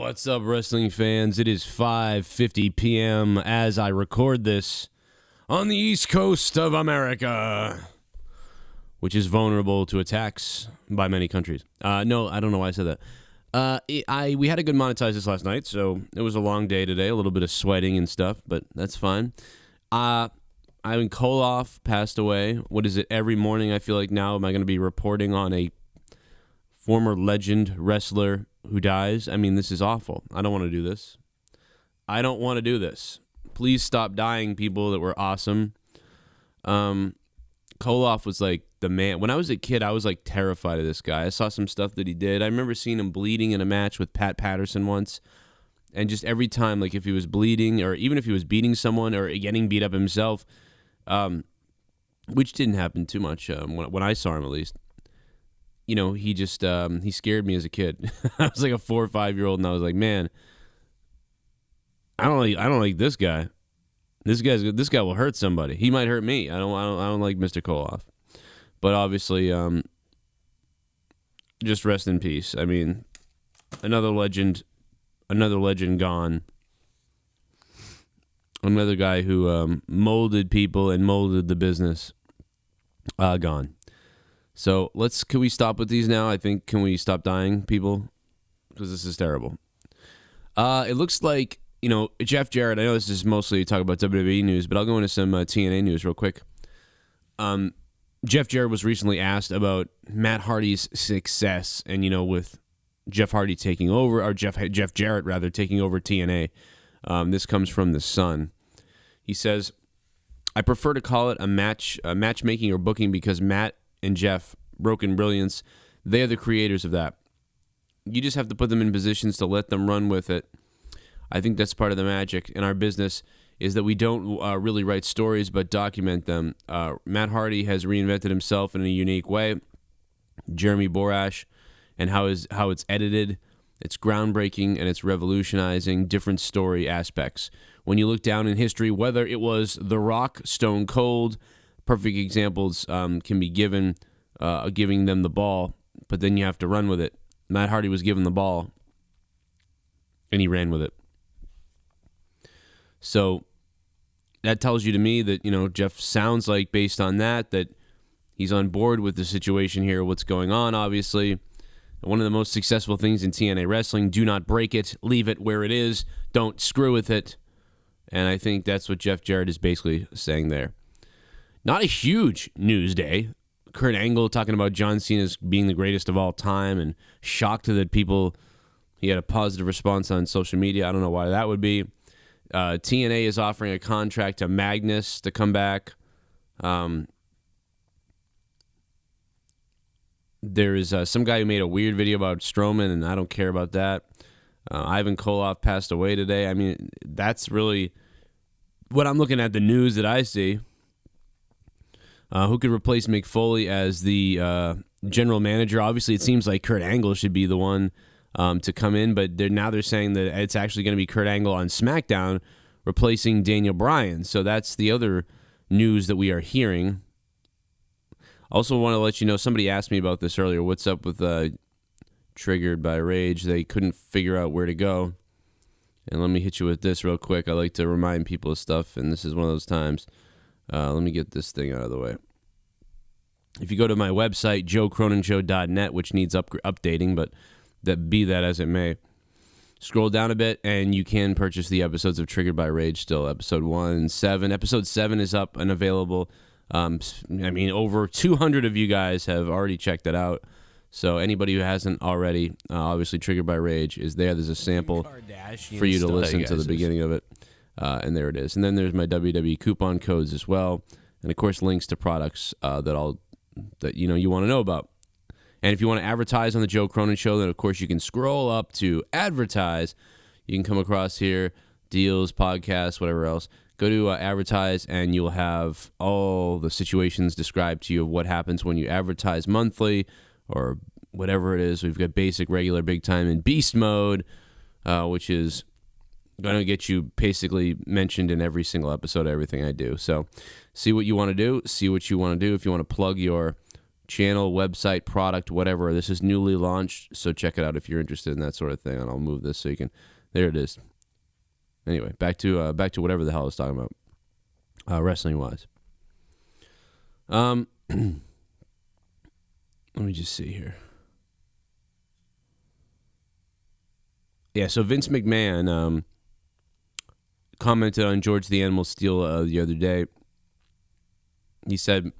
What's up, wrestling fans? It is 5:50 p.m. as I record this on the East Coast of America, which is vulnerable to attacks by many countries. No, I don't know why I said that. We had a good monetize this last night, so it was a long day today, a little bit of sweating and stuff, but that's fine. Ivan Koloff passed away. What is it? Every morning I feel like now am I going to be reporting on a former legend wrestler who dies? I mean, this is awful. I don't want to do this. I don't want to do this. Please stop dying, people that were awesome. Koloff was like the man. When I was a kid, I was like terrified of this guy. I saw some stuff that he did. I remember seeing him bleeding in a match with Pat Patterson once. And just every time, like if he was bleeding or even if he was beating someone or getting beat up himself, which didn't happen too much when I saw him, at least. You know, he just he scared me as a kid. I was like a 4 or 5 year old, and I was like, man, I don't like this guy. This guy will hurt somebody. He might hurt me. I don't like Mr. Koloff. But obviously, just rest in peace. I mean, another legend gone. Another guy who molded people and molded the business gone. So can we stop with these now? Can we stop dying, people? Because this is terrible. It looks like, Jeff Jarrett, I know this is mostly talk about WWE news, but I'll go into some TNA news real quick. Jeff Jarrett was recently asked about Matt Hardy's success, and, with Jeff Hardy taking over, or Jeff Jarrett, rather, taking over TNA. This comes from The Sun. He says, I prefer to call it a matchmaking or booking because Matt and Jeff, Broken Brilliance, they are the creators of that. You just have to put them in positions to let them run with it. I think that's part of the magic in our business is that we don't really write stories but document them. Matt Hardy has reinvented himself in a unique way. Jeremy Borash and how it's edited, it's groundbreaking and it's revolutionizing different story aspects. When you look down in history, whether it was The Rock, Stone Cold, perfect examples can be given, giving them the ball, but then you have to run with it. Matt Hardy was given the ball, and he ran with it. So that tells you to me that, Jeff sounds like, based on that he's on board with the situation here, what's going on, obviously. One of the most successful things in TNA wrestling, do not break it, leave it where it is, don't screw with it. And I think that's what Jeff Jarrett is basically saying there. Not a huge news day. Kurt Angle talking about John Cena as being the greatest of all time and shocked that he had a positive response on social media. I don't know why that would be. TNA is offering a contract to Magnus to come back. There is some guy who made a weird video about Strowman, and I don't care about that. Ivan Koloff passed away today. I mean, that's really what I'm looking at, the news that I see. Who could replace Mick Foley as the general manager? Obviously, it seems like Kurt Angle should be the one to come in, but now they're saying that it's actually going to be Kurt Angle on SmackDown replacing Daniel Bryan. So that's the other news that we are hearing. Also want to let you know, somebody asked me about this earlier. What's up with Triggered by Rage? They couldn't figure out where to go. And let me hit you with this real quick. I like to remind people of stuff, and this is one of those times. Let me get this thing out of the way. If you go to my website, joecronenshow.net, which needs updating, but be that as it may, scroll down a bit, and you can purchase the episodes of Triggered by Rage still, episode 1 and 7. Episode 7 is up and available. Over 200 of you guys have already checked it out. So anybody who hasn't already, obviously Triggered by Rage is there. There's a sample for you to listen to the beginning of it. And there it is. And then there's my WWE coupon codes as well. And, of course, links to products that you want to know about. And if you want to advertise on the Joe Cronin Show, then, of course, you can scroll up to advertise. You can come across here, deals, podcasts, whatever else. Go to advertise, and you'll have all the situations described to you of what happens when you advertise monthly or whatever it is. We've got basic, regular, big time, and beast mode, which is going to get you basically mentioned in every single episode of everything I do. So see what you want to do. See what you want to do. If you want to plug your channel, website, product, whatever. This is newly launched, so check it out if you're interested in that sort of thing. And I'll move this so you can. There it is. Anyway, back to whatever the hell I was talking about, wrestling wise. Let me just see here. Yeah, so Vince McMahon commented on George the Animal Steele the other day. He said,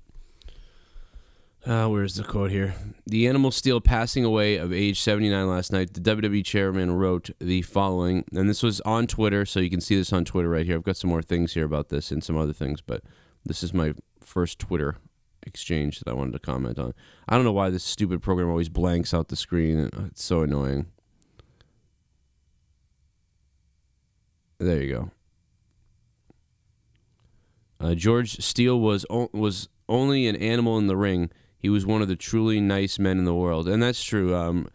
where's the quote here? The Animal Steele passing away of age 79 last night. The WWE chairman wrote the following, and this was on Twitter, so you can see this on Twitter right here. I've got some more things here about this and some other things, but this is my first Twitter exchange that I wanted to comment on. I don't know why this stupid program always blanks out the screen. It's so annoying. There you go. George Steele was only an animal in the ring. He was one of the truly nice men in the world. And that's true.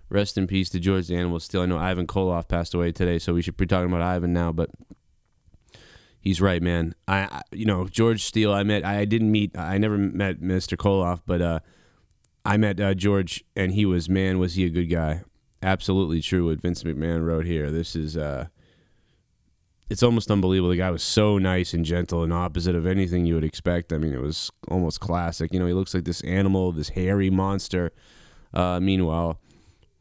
Rest in peace to George the Animal Steele. I know Ivan Koloff passed away today, so we should be talking about Ivan now, but he's right, man. George Steele, I never met Mr. Koloff, but I met George, and was he a good guy. Absolutely true what Vince McMahon wrote here. This is, it's almost unbelievable. The guy was so nice and gentle and opposite of anything you would expect. I mean, it was almost classic. He looks like this animal, this hairy monster. Meanwhile,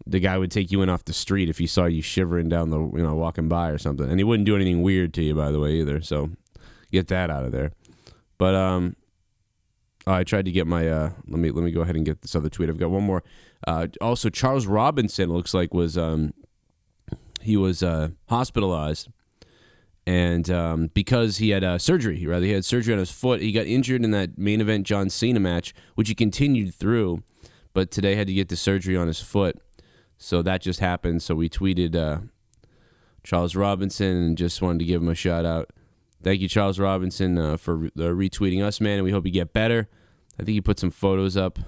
the guy would take you in off the street if he saw you shivering down the, walking by or something. And he wouldn't do anything weird to you, by the way, either. So get that out of there. But I tried to get my, let me go ahead and get this other tweet. I've got one more. Also, Charles Robinson looks like he was hospitalized. And because he had surgery, he had surgery on his foot. He got injured in that main event John Cena match, which he continued through, but today had to get the surgery on his foot. So that just happened. So we tweeted Charles Robinson and just wanted to give him a shout out. Thank you, Charles Robinson, for retweeting us, man, and we hope you get better. I think he put some photos up.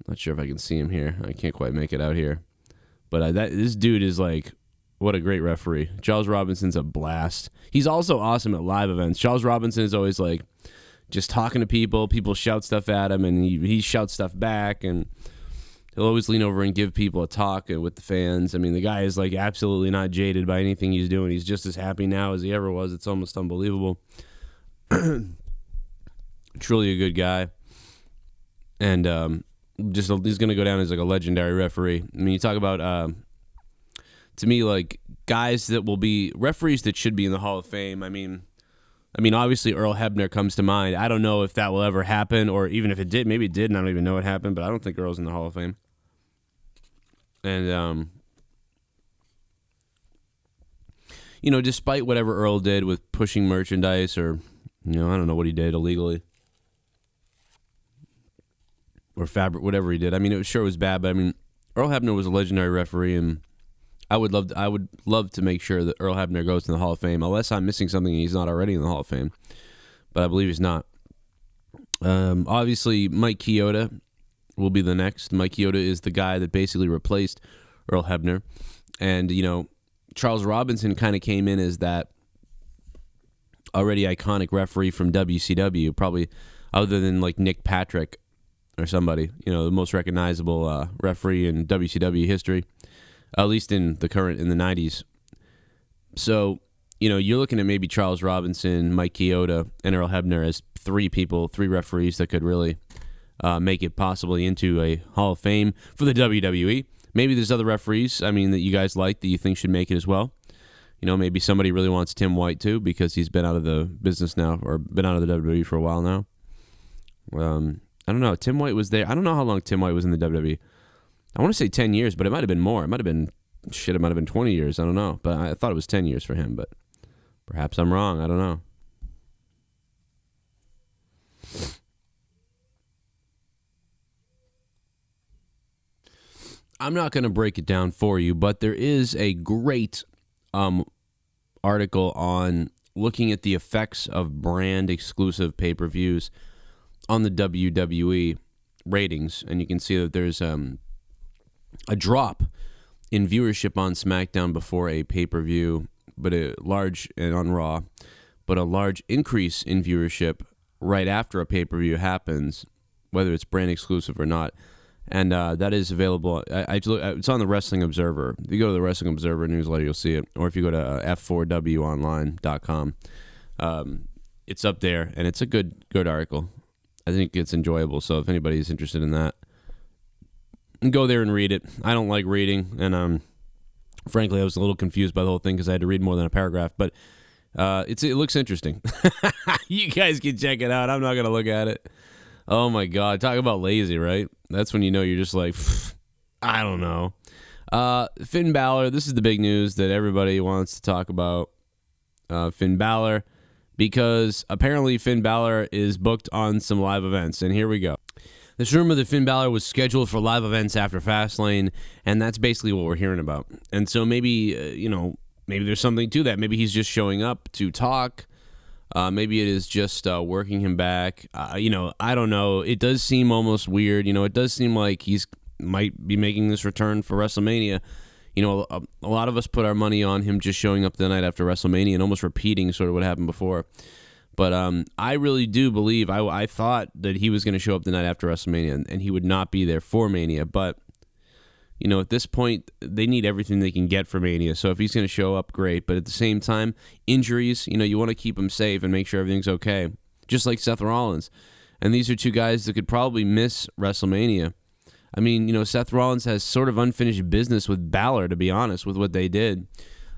Not sure if I can see him here. I can't quite make it out here. But this dude is like... What a great referee. Charles Robinson's a blast. He's also awesome at live events. Charles Robinson is always like just talking to people. People shout stuff at him, and he shouts stuff back, and he'll always lean over and give people a talk with the fans. I mean, the guy is like absolutely not jaded by anything he's doing. He's just as happy now as he ever was. It's almost unbelievable. Truly a good guy. And he's going to go down as like a legendary referee. I mean, you talk about... to me, like, guys that will be referees that should be in the Hall of Fame. I mean, obviously Earl Hebner comes to mind. I don't know if that will ever happen, or even if it did, maybe it did, and I don't even know what happened, but I don't think Earl's in the Hall of Fame. And, despite whatever Earl did with pushing merchandise or, I don't know what he did illegally or fabric, whatever he did. I mean, it was bad, but I mean, Earl Hebner was a legendary referee, and I would love to make sure that Earl Hebner goes to the Hall of Fame, unless I'm missing something and he's not already in the Hall of Fame. But I believe he's not. Obviously, Mike Chioda will be the next. Mike Chioda is the guy that basically replaced Earl Hebner. And, Charles Robinson kind of came in as that already iconic referee from WCW, probably other than like Nick Patrick or somebody, the most recognizable referee in WCW history. At least in the 90s. So, you're looking at maybe Charles Robinson, Mike Chioda, and Earl Hebner as three referees that could really make it possibly into a Hall of Fame for the WWE. Maybe there's other referees, that you guys like that you think should make it as well. Maybe somebody really wants Tim White too, because he's been out of the business now, or been out of the WWE for a while now. I don't know. Tim White was there. I don't know how long Tim White was in the WWE. I want to say 10 years, but it might have been more. It might have been 20 years. I don't know. But I thought it was 10 years for him, but perhaps I'm wrong. I don't know. I'm not going to break it down for you, but there is a great article on looking at the effects of brand exclusive pay-per-views on the WWE ratings, and you can see that there's a drop in viewership on SmackDown before a pay-per-view, but a large, and on Raw, but a large increase in viewership right after a pay-per-view happens whether it's brand exclusive or not. And that is available. It's on the Wrestling Observer. If you go to the Wrestling Observer newsletter, you'll see it. Or if you go to f4wonline.com, it's up there, and it's a good article. I think it's enjoyable. So if anybody's interested in that, go there and read it. I don't like reading, and frankly, I was a little confused by the whole thing because I had to read more than a paragraph. But it looks interesting. You guys can check it out. I'm not gonna look at it. Oh my God, talk about lazy, right? That's when you know you're just like, I don't know. Finn Balor, this is the big news that everybody wants to talk about. Finn Balor, because apparently Finn Balor is booked on some live events, and here we go. This rumor that Finn Balor was scheduled for live events after Fastlane, and that's basically what we're hearing about. And so maybe, maybe there's something to that. Maybe he's just showing up to talk. Maybe it is just working him back. I don't know. It does seem almost weird. It does seem like he's might be making this return for WrestleMania. A lot of us put our money on him just showing up the night after WrestleMania and almost repeating sort of what happened before. But I really do believe, I thought that he was going to show up the night after WrestleMania and he would not be there for Mania. But, at this point, they need everything they can get for Mania. So if he's going to show up, great. But at the same time, injuries, you want to keep him safe and make sure everything's okay. Just like Seth Rollins. And these are two guys that could probably miss WrestleMania. I mean, Seth Rollins has sort of unfinished business with Balor, to be honest, with what they did.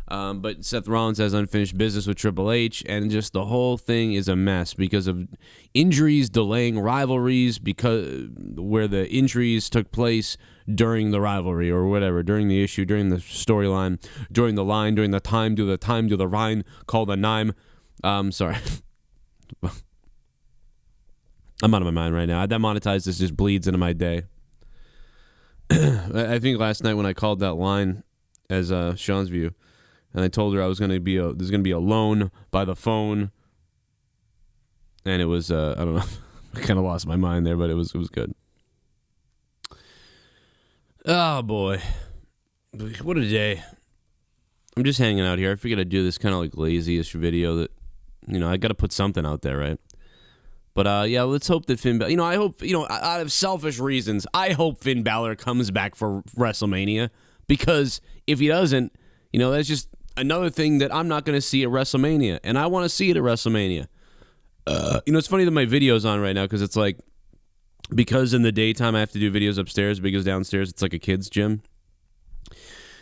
But Seth Rollins has unfinished business with Triple H, and just the whole thing is a mess because of injuries delaying rivalries, because where the injuries took place during the rivalry or whatever, during the issue, during the storyline, during the line, during the time, do the Rhine, call the Nime. Sorry. I'm out of my mind right now. That monetized this just bleeds into my day. I think last night when I called that line as Sean's View, and I told her I was going to be there's going to be a loan by the phone, and it was I don't know, I kind of lost my mind there, but it was good. Oh boy, what a day! I'm just hanging out here. I figured I'd do this kind of like lazy-ish video that, I got to put something out there, right? But yeah, let's hope that Finn Balor, I hope, out of selfish reasons, I hope Finn Balor comes back for WrestleMania, because if he doesn't, that's just another thing that I'm not going to see at WrestleMania, and I want to see it at WrestleMania. It's funny that my video's on right now, because it's like, because in the daytime I have to do videos upstairs, because downstairs it's like a kid's gym.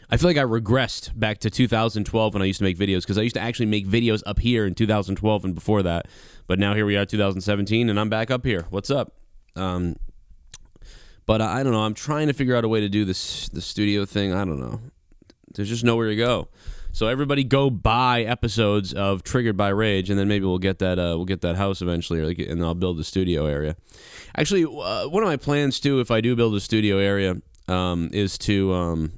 I feel like I regressed back to 2012 when I used to make videos, because I used to actually make videos up here in 2012 and before that. But now here we are, 2017, and I'm back up here. What's up? But I don't know. I'm trying to figure out a way to do the studio thing. I don't know. There's just nowhere to go. So everybody go buy episodes of Triggered by Rage, and then maybe we'll get that house eventually, and then I'll build a studio area. Actually, one of my plans too, if I do build a studio area, is to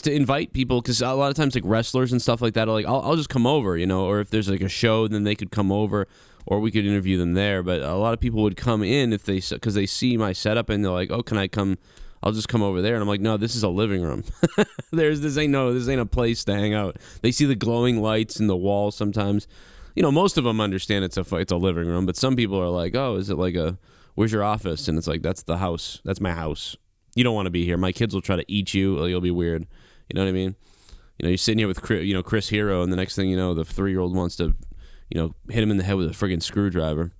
invite people, because a lot of times like wrestlers and stuff like that are like, I'll just come over, or if there's like a show, then they could come over, or we could interview them there. But a lot of people would come in because they see my setup and they're like, oh, can I come? I'll just come over there. And I'm like, no, this is a living room. This ain't a place to hang out. They see the glowing lights in the wall sometimes. Most of them understand it's a living room, but some people are like, oh, is it like where's your office? And it's like, that's the house. That's my house. You don't want to be here. My kids will try to eat you. You'll be weird. You know what I mean? You're sitting here with Chris Hero, and the next thing you know, the 3-year-old wants to, hit him in the head with a friggin' screwdriver.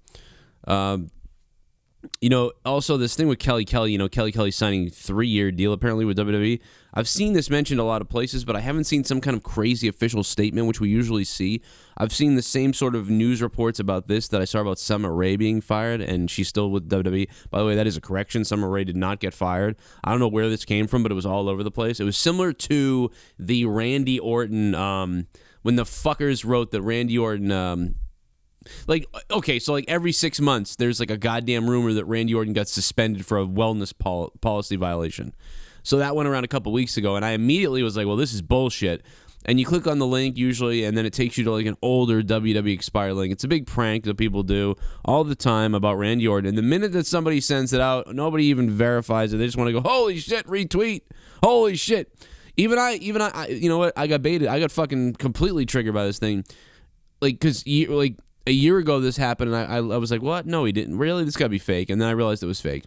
Also this thing with Kelly Kelly signing a 3-year deal apparently with WWE. I've seen this mentioned a lot of places, but I haven't seen some kind of crazy official statement, which we usually see. I've seen the same sort of news reports about this that I saw about Summer Rae being fired, and she's still with WWE. By the way, that is a correction. Summer Rae did not get fired. I don't know where this came from, but it was all over the place. It was similar to the Randy Orton, when the fuckers wrote that Randy Orton... every 6 months, there's like a goddamn rumor that Randy Orton got suspended for a wellness policy violation. So that went around a couple weeks ago, and I immediately was like, well, this is bullshit. And you click on the link usually, and then it takes you to like an older WWE Expire link. It's a big prank that people do all the time about Randy Orton. And the minute that somebody sends it out, nobody even verifies it. They just want to go, holy shit, retweet. Holy shit. Even I, you know what? I got baited. I got fucking completely triggered by this thing. Like, because, a year ago this happened, and I was like, what? No, he didn't. Really? This got to be fake. And then I realized it was fake.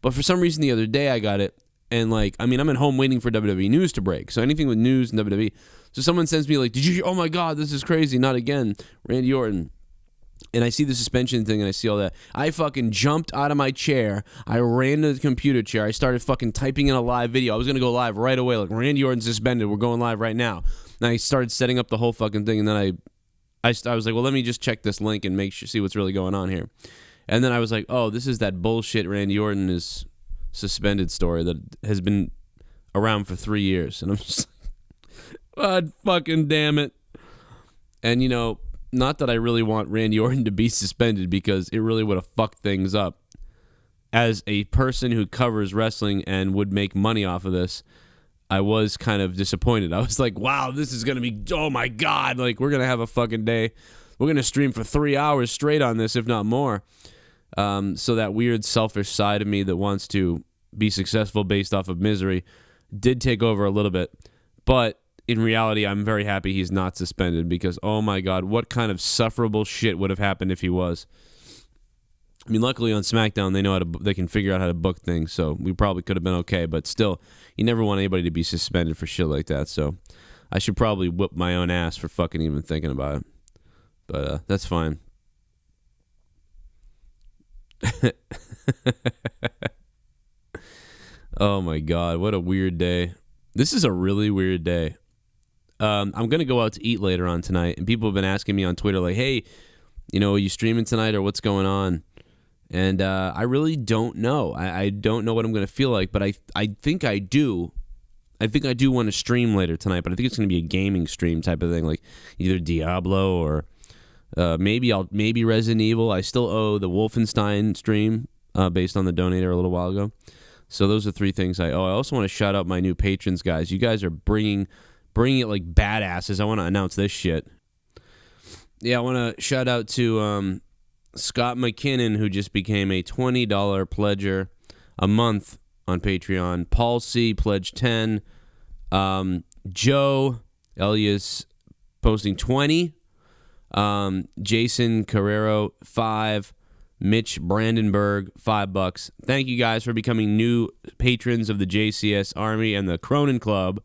But for some reason the other day I got it, and like, I mean, I'm at home waiting for WWE news to break. So anything with news and WWE. So someone sends me like, did you hear? Oh my God, this is crazy. Not again. Randy Orton. And I see the suspension thing, and I see all that. I fucking jumped out of my chair. I ran to the computer chair. I started fucking typing in a live video. I was going to go live right away. Like, Randy Orton suspended. We're going live right now. And I started setting up the whole fucking thing. And then I was like, well, let me just check this link and see what's really going on here. And then I was like, oh, this is that bullshit Randy Orton is suspended story that has been around for 3 years. And I'm just like, God fucking damn it. And, you know, not that I really want Randy Orton to be suspended, because it really would have fucked things up. As a person who covers wrestling and would make money off of this, I was kind of disappointed. I was like, wow, this is going to be, oh my God, like, we're going to have a fucking day. We're going to stream for 3 hours straight on this, if not more. So that weird selfish side of me that wants to be successful based off of misery did take over a little bit. But in reality, I'm very happy he's not suspended, because, oh my God, what kind of sufferable shit would have happened if he was? I mean, luckily on SmackDown, they can figure out how to book things, so we probably could have been okay. But still, you never want anybody to be suspended for shit like that. So I should probably whip my own ass for fucking even thinking about it. But that's fine. Oh my God, what a weird day. This is a really weird day. I'm going to go out to eat later on tonight, and people have been asking me on Twitter, like, hey, you know, are you streaming tonight or what's going on? And I really don't know. I don't know what I'm going to feel like, but I think I do. I think I do want to stream later tonight, but I think it's going to be a gaming stream type of thing, like either Diablo or maybe Resident Evil. I still owe the Wolfenstein stream based on the donator a little while ago. So those are three things I owe. I also want to shout out my new patrons, guys. You guys are bringing it like badasses. I want to announce this shit. Yeah, I want to shout out to Scott McKinnon, who just became a $20 pledger a month on Patreon. Paul C. pledged 10. Joe Elias posting 20. Jason Carrero 5. Mitch Brandenburg $5. Thank you guys for becoming new patrons of the JCS Army and the Cronin Club.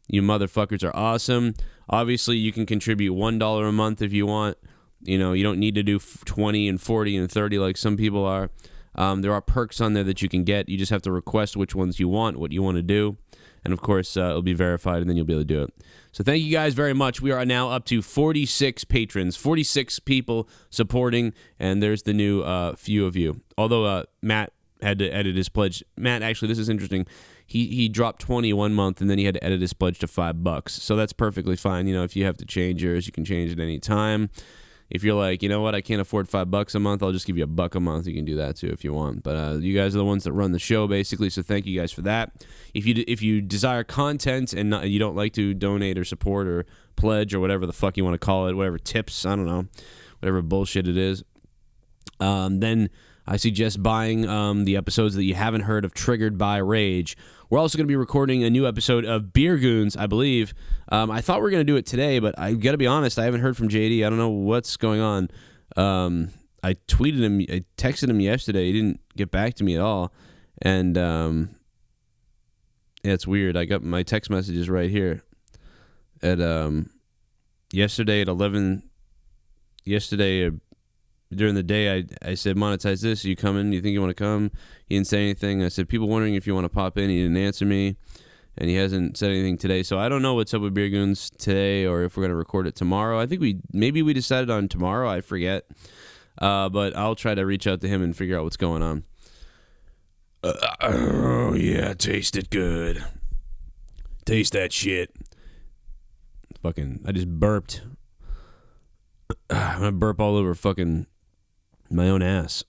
You motherfuckers are awesome. Obviously, you can contribute $1 a month if you want. You know, you don't need to do 20 and 40 and 30 like some people are. There are perks on there that you can get. You just have to request which ones you want, what you want to do. And, of course, it'll be verified, and then you'll be able to do it. So thank you guys very much. We are now up to 46 patrons, 46 people supporting, and there's the new few of you. Although Matt had to edit his pledge. Matt, actually, this is interesting. He dropped 20 one month, and then he had to edit his pledge to $5. So that's perfectly fine. You know, if you have to change yours, you can change it any time. If you're like, you know what, I can't afford $5 a month, I'll just give you $1 a month. You can do that too if you want. But you guys are the ones that run the show, basically. So thank you guys for that. If you desire content and you don't like to donate or support or pledge or whatever the fuck you want to call it, whatever tips, I don't know, whatever bullshit it is, then I suggest buying the episodes that you haven't heard of Triggered by Rage. We're also going to be recording a new episode of Beer Goons, I believe. I thought we were going to do it today, but I got to be honest, I haven't heard from JD. I don't know what's going on. I tweeted him, I texted him yesterday. He didn't get back to me at all. And yeah, it's weird. I got my text messages right here. At yesterday at 11, during the day, I said, monetize this. Are you coming? Do you think you want to come? He didn't say anything. I said, people wondering if you want to pop in. He didn't answer me, and he hasn't said anything today. So I don't know what's up with Beer Goons today, or if we're going to record it tomorrow. I think maybe we decided on tomorrow. I forget. But I'll try to reach out to him and figure out what's going on. Oh, yeah, taste it good. Taste that shit. I just burped. I'm going to burp all over fucking my own ass.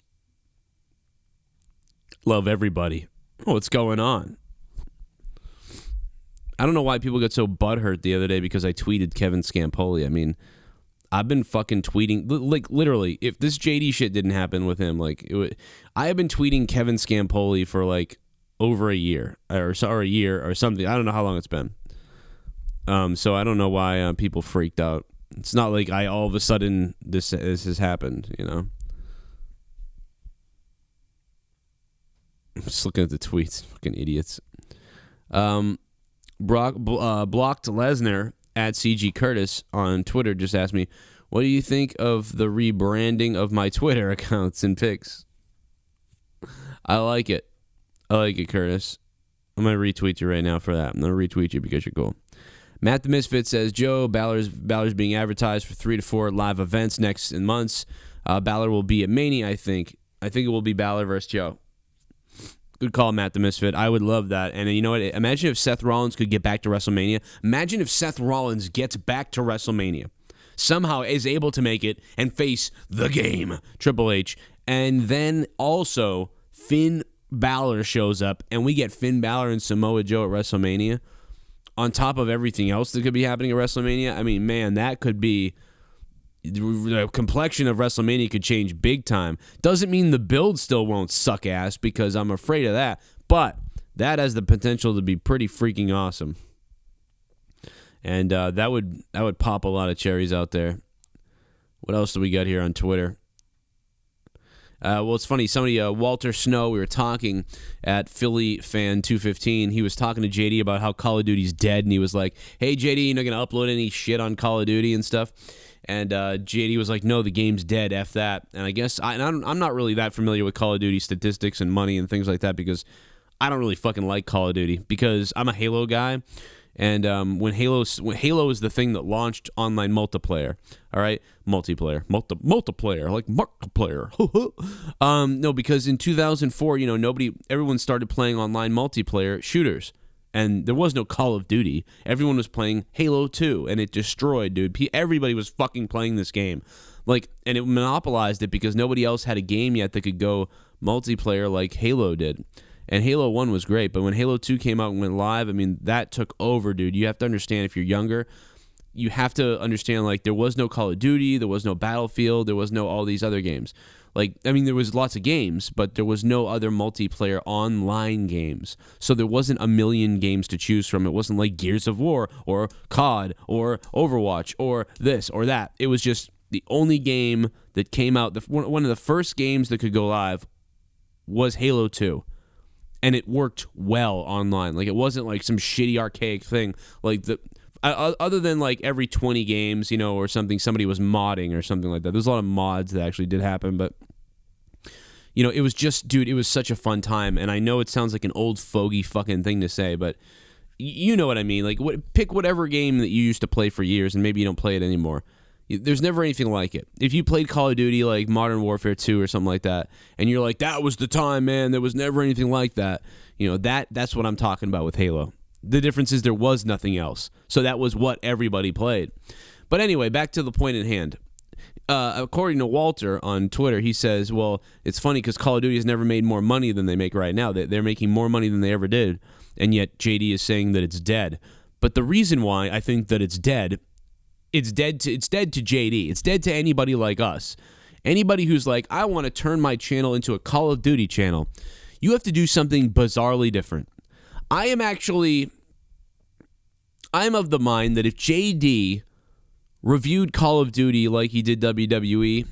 Love everybody. What's going on? I don't know why people got so butthurt the other day because I tweeted Kevin Scampoli. I mean, I've been fucking tweeting, like literally, if this JD shit didn't happen with him, I have been tweeting Kevin Scampoli for like over a year or a year or something. I don't know how long it's been. So I don't know why people freaked out It's not like all of a sudden this has happened, you know. I'm just looking at the tweets. Fucking idiots. Blocked Lesnar at CG Curtis on Twitter just asked me, what do you think of the rebranding of my Twitter accounts and pics? I like it. I like it, Curtis. I'm going to retweet you right now for that. I'm going to retweet you because you're cool. Matt the Misfit says, Joe, Balor's being advertised for 3 to 4 live events next in months. Balor will be at Mania, I think. I think it will be Balor versus Joe. Good call, Matt the Misfit. I would love that. And you know what? Imagine if Seth Rollins could get back to WrestleMania. Imagine if Seth Rollins gets back to WrestleMania. Somehow is able to make it and face the game, Triple H. And then also Finn Balor shows up and we get Finn Balor and Samoa Joe at WrestleMania. On top of everything else that could be happening at WrestleMania. I mean, man, that could be... The complexion of WrestleMania could change big time. Doesn't mean the build still won't suck ass, because I'm afraid of that. But that has the potential to be pretty freaking awesome. And that would pop a lot of cherries out there. What else do we got here on Twitter? Well, it's funny. Somebody, Walter Snow, we were talking at Philly Fan 215. He was talking to JD about how Call of Duty's dead, and he was like, "Hey, JD, you're not gonna upload any shit on Call of Duty and stuff." And JD was like, "No, the game's dead. F that." And I guess I'm not really that familiar with Call of Duty statistics and money and things like that, because I don't really fucking like Call of Duty, because I'm a Halo guy. And when Halo is the thing that launched online multiplayer, all right, multiplayer, like multiplayer. No, because in 2004, you know, everyone started playing online multiplayer shooters, and there was no Call of Duty. Everyone was playing Halo 2, and it destroyed, dude. Everybody was fucking playing this game, like, and it monopolized it because nobody else had a game yet that could go multiplayer like Halo did. And Halo 1 was great, but when Halo 2 came out and went live, I mean, that took over, dude. You have to understand, if you're younger, you have to understand, like, there was no Call of Duty, there was no Battlefield, there was no all these other games. Like, I mean, there was lots of games, but there was no other multiplayer online games. So there wasn't a million games to choose from. It wasn't like Gears of War or COD or Overwatch or this or that. It was just the only game that came out, one of the first games that could go live was Halo 2. And it worked well online. Like, it wasn't like some shitty archaic thing. Like, other than like every 20 games, you know, or something, somebody was modding or something like that. There's a lot of mods that actually did happen, but, you know, it was just, dude, it was such a fun time. And I know it sounds like an old fogey fucking thing to say, but you know what I mean. Like, pick whatever game that you used to play for years, and maybe you don't play it anymore. There's never anything like it. If you played Call of Duty, like Modern Warfare 2 or something like that, and you're like, that was the time, man, there was never anything like that. You know, that's what I'm talking about with Halo. The difference is there was nothing else. So that was what everybody played. But anyway, back to the point at hand. According to Walter on Twitter, he says, well, it's funny because Call of Duty has never made more money than they make right now. They're making more money than they ever did, and yet JD is saying that it's dead. But the reason why I think that it's dead to JD. It's dead to anybody like us. Anybody who's like, I want to turn my channel into a Call of Duty channel. You have to do something bizarrely different. I am of the mind that if JD reviewed Call of Duty like he did WWE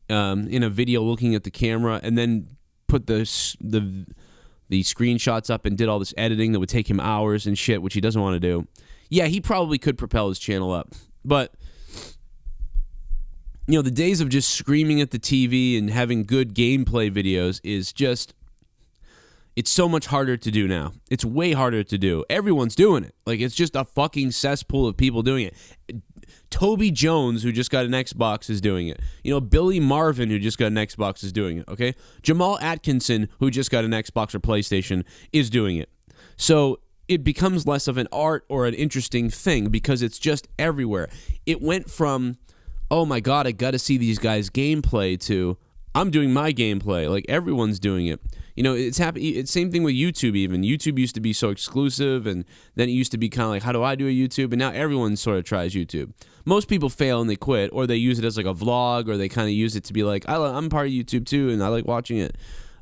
in a video looking at the camera, and then put the screenshots up and did all this editing that would take him hours and shit, which he doesn't want to do, yeah, he probably could propel his channel up. But, you know, the days of just screaming at the TV and having good gameplay videos is just, it's so much harder to do now. It's way harder to do. Everyone's doing it. Like, it's just a fucking cesspool of people doing it. Toby Jones, who just got an Xbox, is doing it. You know, Billy Marvin, who just got an Xbox, is doing it, okay? Jamal Atkinson, who just got an Xbox or PlayStation, is doing it. So it becomes less of an art or an interesting thing because it's just everywhere. It went from, oh my God, I got to see these guys gameplay, to I'm doing my gameplay. Like, everyone's doing it. You know, it's same thing with YouTube even. YouTube used to be so exclusive, and then it used to be kind of like, how do I do a YouTube? And now everyone sort of tries YouTube. Most people fail and they quit, or they use it as like a vlog, or they kind of use it to be like, I'm part of YouTube too, and I like watching it.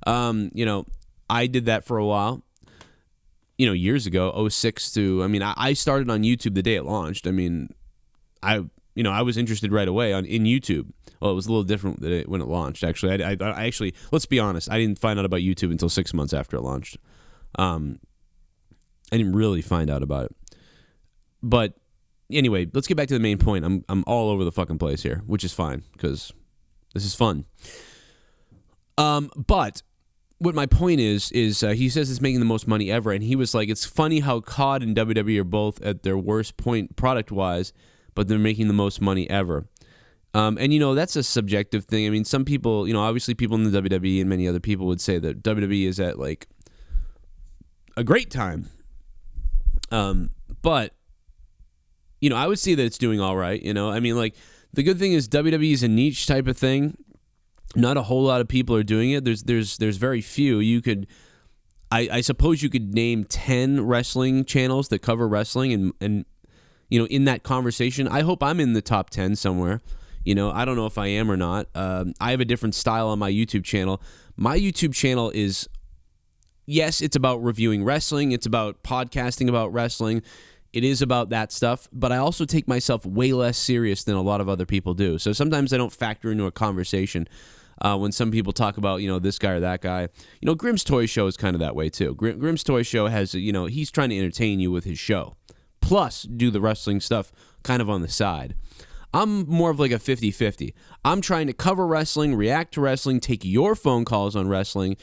You know, I did that for a while. You know, years ago, 06 to, I mean, I started on YouTube the day it launched. I mean, I was interested right away in YouTube. Well, it was a little different when it launched. Actually, I actually, let's be honest, I didn't find out about YouTube until 6 months after it launched. I didn't really find out about it. But anyway, let's get back to the main point. I'm all over the fucking place here, which is fine because this is fun. But what my point is he says it's making the most money ever, and he was like, it's funny how COD and WWE are both at their worst point product-wise, but they're making the most money ever. And, that's a subjective thing. I mean, some people, obviously people in the WWE and many other people would say that WWE is at, like, a great time. But, I would say that it's doing all right, I mean, like, the good thing is WWE is a niche type of thing. Not a whole lot of people are doing it. There's very few. You could, I suppose you could name 10 wrestling channels that cover wrestling and in that conversation, I hope I'm in the top 10 somewhere. I don't know if I am or not. I have a different style on my YouTube channel. My YouTube channel is, yes, it's about reviewing wrestling. It's about podcasting about wrestling. It is about that stuff, but I also take myself way less serious than a lot of other people do. So sometimes I don't factor into a conversation when some people talk about, this guy or that guy. Grimm's Toy Show is kind of that way too. Grimm's Toy Show has, he's trying to entertain you with his show, plus do the wrestling stuff kind of on the side. I'm more of like a 50-50. I'm trying to cover wrestling, react to wrestling, take your phone calls on wrestling,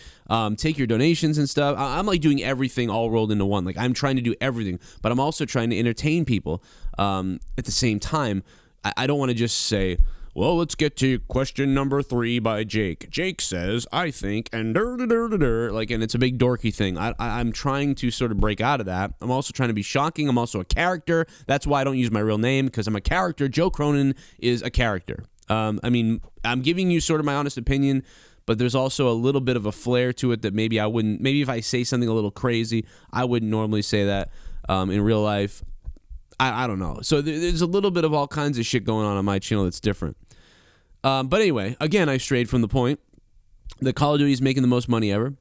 take your donations and stuff. I'm like doing everything all rolled into one. Like I'm trying to do everything, but I'm also trying to entertain people at the same time. I don't want to just say, well, let's get to question number 3 by Jake. Jake says, I think, and and it's a big dorky thing. I'm trying to sort of break out of that. I'm also trying to be shocking. I'm also a character. That's why I don't use my real name, because I'm a character. Joe Cronin is a character. I mean, I'm giving you sort of my honest opinion, but there's also a little bit of a flair to it that maybe I wouldn't, maybe if I say something a little crazy, I wouldn't normally say that in real life. I don't know. So there's a little bit of all kinds of shit going on my channel that's different. But anyway, again, I strayed from the point. The Call of Duty is making the most money ever.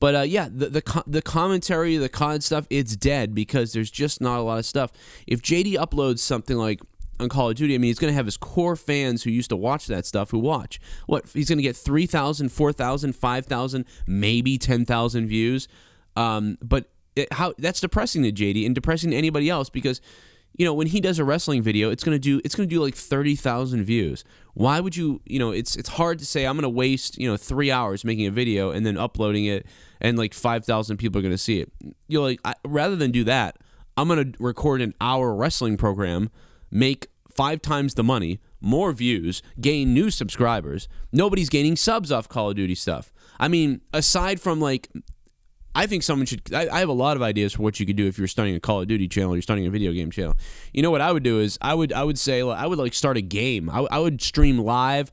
But yeah, the commentary, the COD stuff, it's dead because there's just not a lot of stuff. If JD uploads something like on Call of Duty, I mean, he's going to have his core fans who used to watch that stuff who watch. What, he's going to get 3,000, 4,000, 5,000, maybe 10,000 views. But that's depressing to JD and depressing to anybody else because when he does a wrestling video, it's gonna do like 30,000 views. Why would you? It's hard to say I'm gonna waste 3 hours making a video and then uploading it, and like 5,000 people are gonna see it. Rather than do that, I'm gonna record an hour wrestling program, make 5 times the money, more views, gain new subscribers. Nobody's gaining subs off Call of Duty stuff. I mean, aside from like. I think someone should. I have a lot of ideas for what you could do if you're starting a Call of Duty channel or you're starting a video game channel. What I would do is I would say I would like start a game. I would stream live,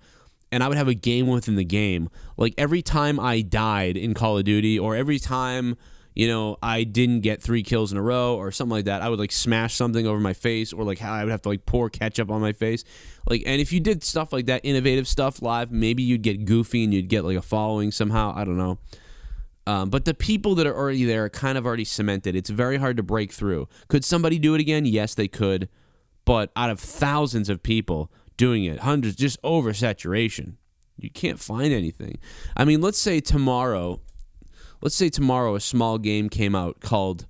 and I would have a game within the game. Like every time I died in Call of Duty, or every time I didn't get 3 kills in a row or something like that, I would like smash something over my face, or like how I would have to like pour ketchup on my face. And if you did stuff like that, innovative stuff live, maybe you'd get goofy and you'd get like a following somehow. I don't know. But the people that are already there are kind of already cemented. It's very hard to break through. Could somebody do it again? Yes, they could. But out of thousands of people doing it, hundreds, just oversaturation, you can't find anything. I mean, let's say tomorrow a small game came out called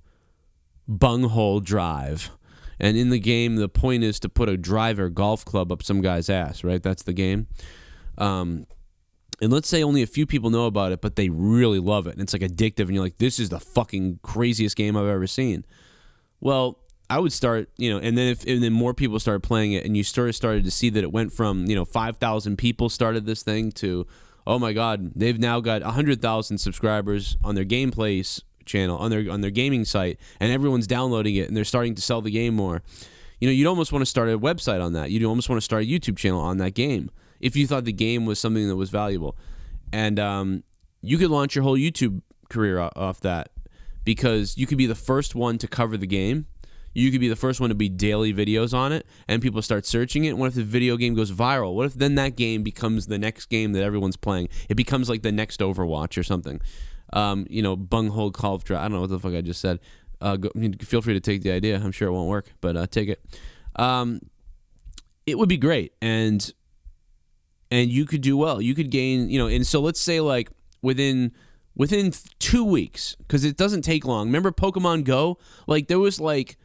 Bunghole Drive. And in the game, the point is to put a driver golf club up some guy's ass, right? That's the game. And let's say only a few people know about it, but they really love it. And it's like addictive, and you're like, this is the fucking craziest game I've ever seen. Well, I would start, and then more people started playing it, and you started to see that it went from, 5,000 people started this thing to, oh my God, they've now got 100,000 subscribers on their gameplay channel, on their gaming site, and everyone's downloading it, and they're starting to sell the game more. You'd almost want to start a website on that. You'd almost want to start a YouTube channel on that game, if you thought the game was something that was valuable. And you could launch your whole YouTube career off that, because you could be the first one to cover the game. You could be the first one to be daily videos on it, and people start searching it. What if the video game goes viral? What if then that game becomes the next game that everyone's playing? It becomes like the next Overwatch or something. Bunghole Golf Drive. I don't know what the fuck I just said. Feel free to take the idea. I'm sure it won't work, but take it. it would be great, and you could do well. You could gain, and so let's say like within 2 weeks, because it doesn't take long. Remember Pokemon Go? Like there was like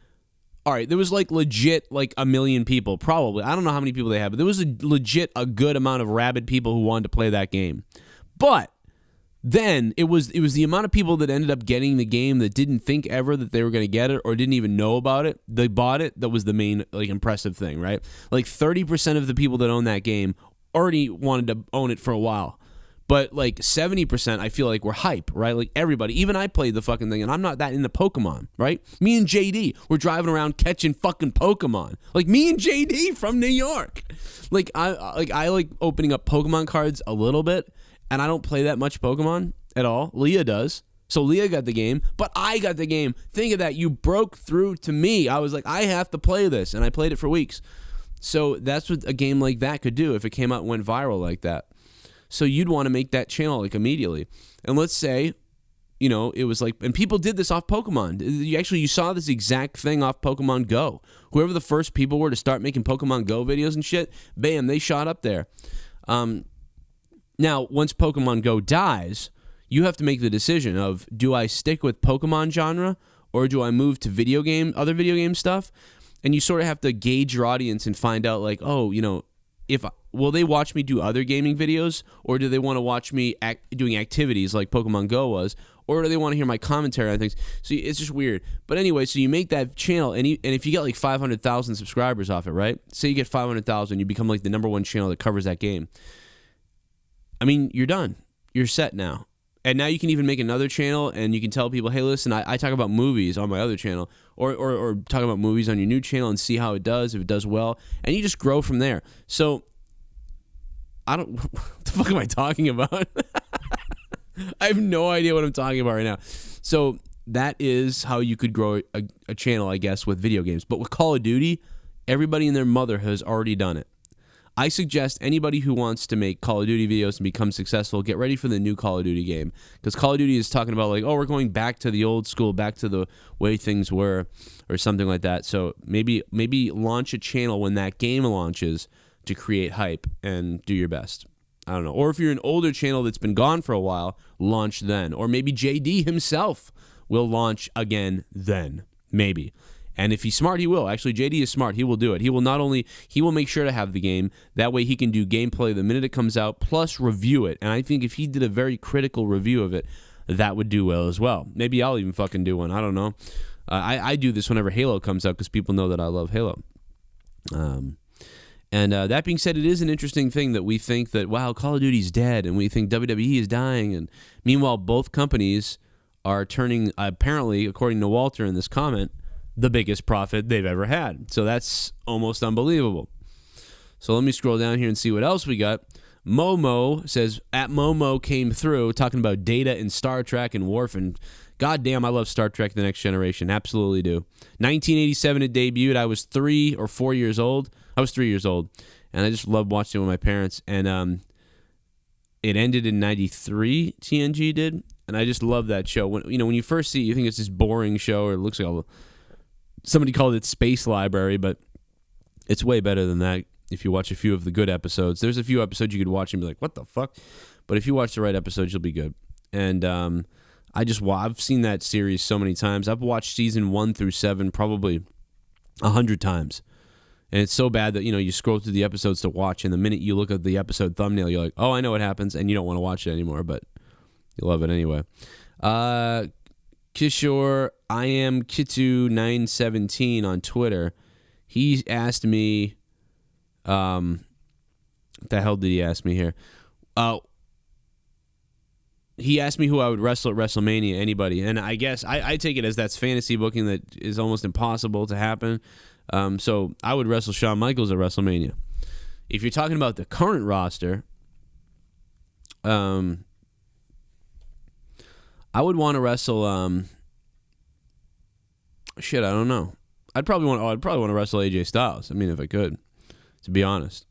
legit like 1 million people, probably. I don't know how many people they have, but there was a good amount of rabid people who wanted to play that game. But then it was the amount of people that ended up getting the game that didn't think ever that they were going to get it or didn't even know about it. They bought it. That was the main like impressive thing, right? Like 30% of the people that own that game already wanted to own it for a while. But like 70% I feel like were hype, right? Like everybody, even I played the fucking thing, and I'm not that into Pokemon, right? Me and JD were driving around catching fucking Pokemon. Like me and JD from New York. Like I like opening up Pokemon cards a little bit, and I don't play that much Pokemon at all. Leah does. So Leah got the game, but I got the game. Think of that. You broke through to me. I was like, I have to play this, and I played it for weeks. So that's what a game like that could do if it came out and went viral like that. So you'd want to make that channel like immediately. And let's say, it was like, and people did this off Pokemon. You saw this exact thing off Pokemon Go. Whoever the first people were to start making Pokemon Go videos and shit, bam, they shot up there. Now, once Pokemon Go dies, you have to make the decision of, do I stick with Pokemon genre or do I move to other video game stuff? And you sort of have to gauge your audience and find out like, will they watch me do other gaming videos, or do they want to watch me doing activities like Pokemon Go was, or do they want to hear my commentary on things? So it's just weird. But anyway, so you make that channel, and if you get like 500,000 subscribers off it, right? Say you get 500,000, you become like the #1 channel that covers that game. I mean, you're done. You're set now. And now you can even make another channel, and you can tell people, hey, listen, I talk about movies on my other channel, or talk about movies on your new channel and see how it does, if it does well, and you just grow from there. So what the fuck am I talking about? I have no idea what I'm talking about right now. So that is how you could grow a channel, I guess, with video games. But with Call of Duty, everybody and their mother has already done it. I suggest anybody who wants to make Call of Duty videos and become successful, get ready for the new Call of Duty game. Because Call of Duty is talking about like, we're going back to the old school, back to the way things were, or something like that. So maybe launch a channel when that game launches to create hype and do your best. I don't know. Or if you're an older channel that's been gone for a while, launch then. Or maybe JD himself will launch again then. Maybe. And if he's smart, he will. Actually, JD is smart. He will do it. He will make sure to have the game. That way he can do gameplay the minute it comes out, plus review it. And I think if he did a very critical review of it, that would do well as well. Maybe I'll even fucking do one. I don't know. I do this whenever Halo comes out because people know that I love Halo. And that being said, it is an interesting thing that we think that, wow, Call of Duty's dead, and we think WWE is dying. And meanwhile, both companies are turning, apparently, according to Walter in this comment, the biggest profit they've ever had. So that's almost unbelievable. So let me scroll down here and see what else we got. Momo says, at Momo came through, talking about Data and Star Trek and Worf. And goddamn, I love Star Trek The Next Generation. Absolutely do. 1987 it debuted. I was 3 or 4 years old. I was 3 years old. And I just loved watching it with my parents. And it ended in 93, TNG did. And I just love that show. When you first see it, you think it's this boring show, or it looks like somebody called it Space Library, but it's way better than that if you watch a few of the good episodes. There's a few episodes you could watch and be like, what the fuck? But if you watch the right episodes, you'll be good. And I've seen that series so many times. I've watched season 1 through 7 probably 100 times. And it's so bad that, you scroll through the episodes to watch, and the minute you look at the episode thumbnail, you're like, oh, I know what happens, and you don't want to watch it anymore, but you love it anyway. Kishore, I am Kitu917 on Twitter. He asked me, what the hell did he ask me here? He asked me who I would wrestle at WrestleMania, anybody. And I guess I take it as that's fantasy booking that is almost impossible to happen. So I would wrestle Shawn Michaels at WrestleMania. If you're talking about the current roster, I would want to wrestle. I don't know. I'd probably want to wrestle AJ Styles. I mean, if I could, to be honest,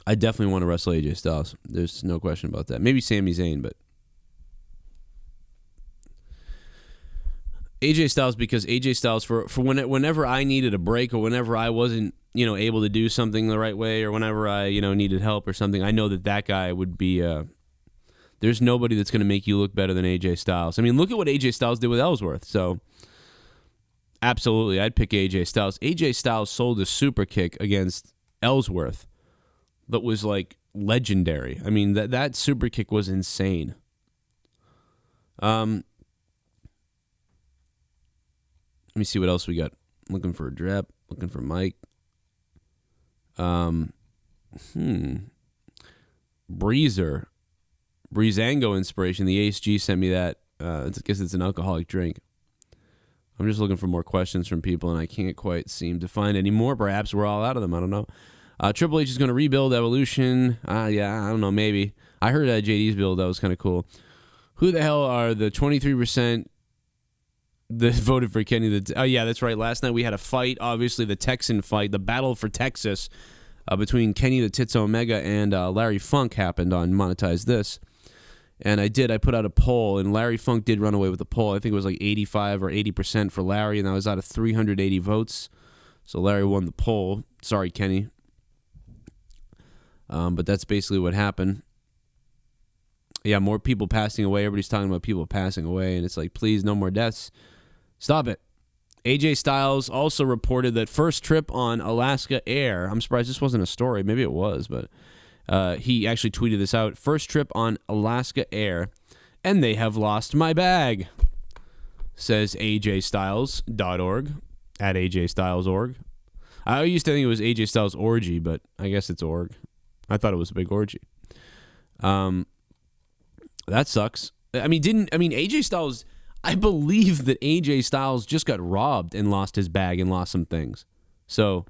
I definitely want to wrestle AJ Styles. There's no question about that. Maybe Sami Zayn, but AJ Styles, because AJ Styles, whenever I needed a break or whenever I wasn't, able to do something the right way or whenever I, needed help or something, I know that guy would be, there's nobody that's going to make you look better than AJ Styles. I mean, look at what AJ Styles did with Ellsworth. So, absolutely, I'd pick AJ Styles. AJ Styles sold a super kick against Ellsworth that was, like, legendary. I mean, that super kick was insane. Let me see what else we got. Looking for a Drep. Looking for Mike. Breezango inspiration. The ASG sent me that. I guess it's an alcoholic drink. I'm just looking for more questions from people, and I can't quite seem to find any more. Perhaps we're all out of them. I don't know. Triple H is going to rebuild Evolution. Yeah, I don't know. Maybe. I heard JD's build. That was kind of cool. Who the hell are the 23% that voted for Kenny? Oh, yeah, that's right. Last night we had a fight. Obviously, the Texan fight, the battle for Texas between Kenny the Tits Omega and Larry Funk happened on Monetize This. And I put out a poll, and Larry Funk did run away with the poll. I think it was like 85 or 80% for Larry, and that was out of 380 votes. So Larry won the poll. Sorry, Kenny. But that's basically what happened. Yeah, more people passing away. Everybody's talking about people passing away, and it's like, please, no more deaths. Stop it. AJ Styles also reported that first trip on Alaska Air. I'm surprised this wasn't a story. Maybe it was, but he actually tweeted this out. First trip on Alaska Air, and they have lost my bag, says AJStyles.org, at AJStyles.org. I used to think it was AJ Styles Orgy, but I guess it's org. I thought it was a big orgy. That sucks. AJ Styles, I believe that AJ Styles just got robbed and lost his bag and lost some things. So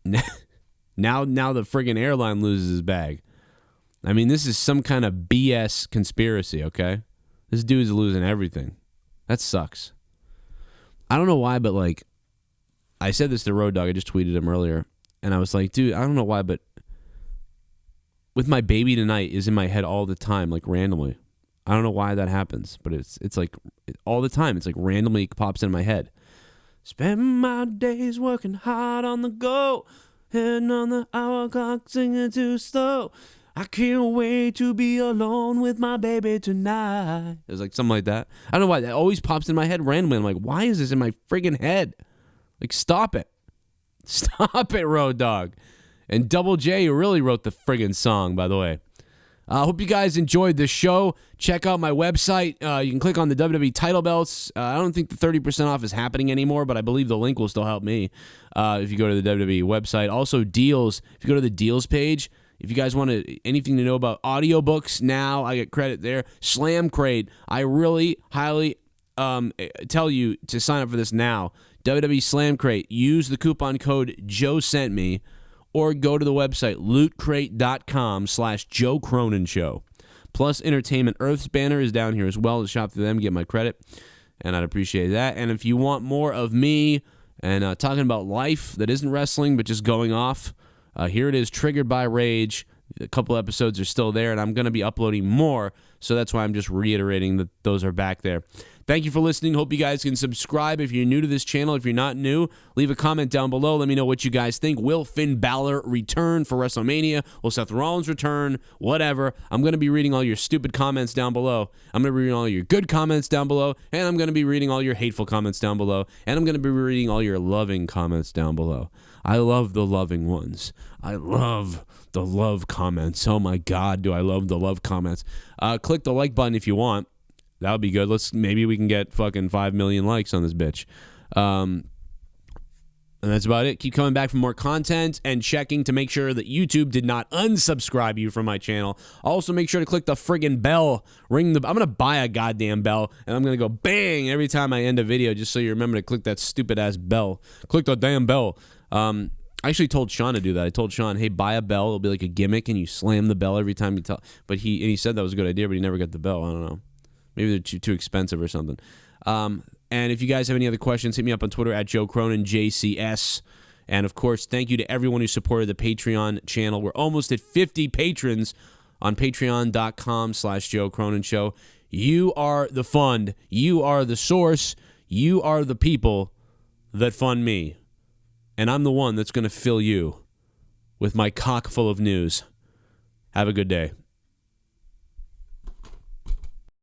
now the friggin' airline loses his bag. I mean, this is some kind of BS conspiracy, okay? This dude's losing everything. That sucks. I don't know why, but like, I said this to Road Dogg. I just tweeted him earlier. And I was like, dude, I don't know why, but With My Baby Tonight is in my head all the time, like randomly. I don't know why that happens, but it's like all the time. It's like randomly pops in my head. Spend my days working hard on the go, heading on the hour clock, singing too slow. I can't wait to be alone with my baby tonight. It was like something like that. I don't know why. That always pops in my head randomly. I'm like, why is this in my friggin' head? Like, stop it. Stop it, Road Dogg. And Double J really wrote the friggin' song, by the way. I hope you guys enjoyed this show. Check out my website. You can click on the WWE title belts. I don't think the 30% off is happening anymore, but I believe the link will still help me if you go to the WWE website. Also, deals. If you go to the deals page, if you guys want anything to know about audiobooks now, I get credit there. Slam Crate. I really highly tell you to sign up for this now. WWE Slam Crate. Use the coupon code Joe Sent Me, or go to the website lootcrate.com/Joe Cronin Show. Plus Entertainment Earth's banner is down here as well. To shop through them, get my credit, and I'd appreciate that. And if you want more of me and talking about life that isn't wrestling but just going off, here it is, Triggered by Rage. A couple episodes are still there, and I'm going to be uploading more, so that's why I'm just reiterating that those are back there. Thank you for listening. Hope you guys can subscribe if you're new to this channel. If you're not new, leave a comment down below. Let me know what you guys think. Will Finn Balor return for WrestleMania? Will Seth Rollins return? Whatever. I'm going to be reading all your stupid comments down below. I'm going to be reading all your good comments down below, and I'm going to be reading all your hateful comments down below, and I'm going to be reading all your loving comments down below. I love the loving ones. I love the love comments. Oh my God, do I love the love comments. Click the like button if you want. That would be good. Maybe we can get fucking 5 million likes on this bitch. And that's about it. Keep coming back for more content and checking to make sure that YouTube did not unsubscribe you from my channel. Also, make sure to click the friggin' bell. I'm going to buy a goddamn bell, and I'm going to go bang every time I end a video, just so you remember to click that stupid-ass bell. Click the damn bell. I actually told Sean to do that. I told Sean, hey, buy a bell. It'll be like a gimmick, and you slam the bell every time you tell. But he said that was a good idea, but he never got the bell. I don't know. Maybe they're too expensive or something. And if you guys have any other questions, hit me up on Twitter at Joe Cronin, JCS. And, of course, thank you to everyone who supported the Patreon channel. We're almost at 50 patrons on patreon.com/Joe Cronin Show. You are the fund. You are the source. You are the people that fund me. And I'm the one that's going to fill you with my cock full of news. Have a good day.